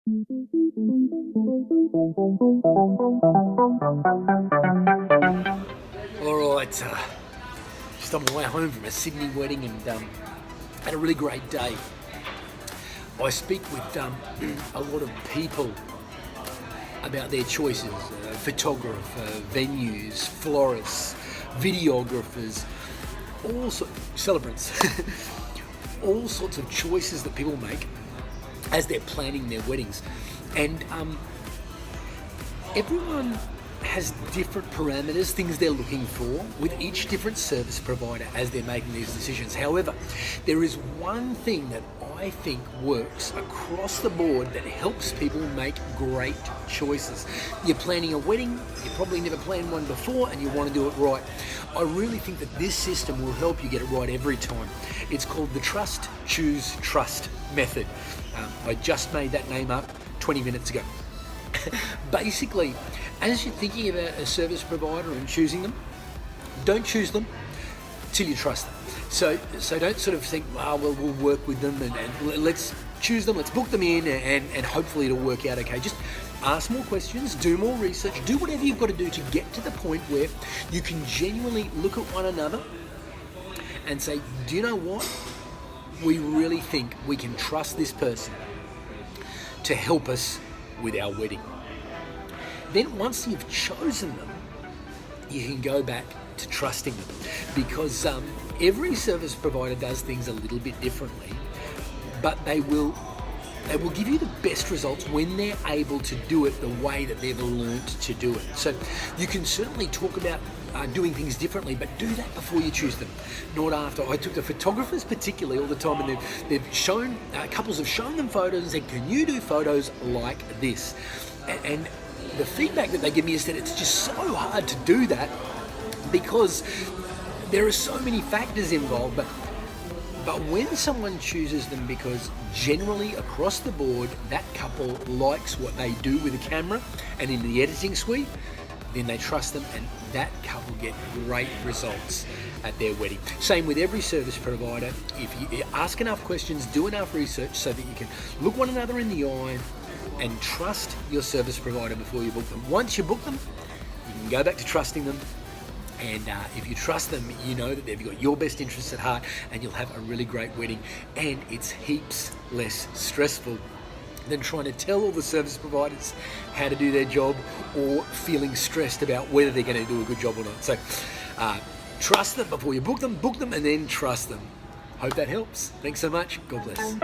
All right, just on my way home from a Sydney wedding and had a really great day. I speak with a lot of people about their choices, photographer, venues, florists, videographers, celebrants, all sorts of choices that people make as they're planning their weddings. And everyone has different parameters, things they're looking for with each different service provider as they're making these decisions. However, there is one thing that I think works across the board that helps people make great choices. You're planning a wedding, you probably never planned one before and you want to do it right. I really think that this system will help you get it right every time. It's called the Trust, Choose, Trust method. I just made that name up 20 minutes ago. Basically, as you're thinking about a service provider and choosing them, don't choose them till you trust them. So don't sort of think, well, we'll work with them and let's choose them, let's book them in and hopefully it'll work out okay. Just ask more questions, do more research, do whatever you've got to do to get to the point where you can genuinely look at one another and say, do you know what? We really think we can trust this person to help us with our wedding. Then once you've chosen them, you can go back to trusting them, because every service provider does things a little bit differently, but they will give you the best results when they're able to do it the way that they've learned to do it. So you can certainly talk about doing things differently, but do that before you choose them, not after. I took the photographers particularly all the time, and they've shown, couples have shown them photos and said, can you do photos like this? And the feedback that they give me is that it's just so hard to do that because there are so many factors involved, but when someone chooses them because generally across the board that couple likes what they do with a camera and in the editing suite, then they trust them and that couple get great results at their wedding. Same with every service provider. If you ask enough questions, do enough research so that you can look one another in the eye and trust your service provider before you book them. Once you book them, you can go back to trusting them. And if you trust them, you know that they've got your best interests at heart and you'll have a really great wedding. And it's heaps less stressful than trying to tell all the service providers how to do their job or feeling stressed about whether they're going to do a good job or not. So trust them before you book them and then trust them. Hope that helps. Thanks so much. God bless.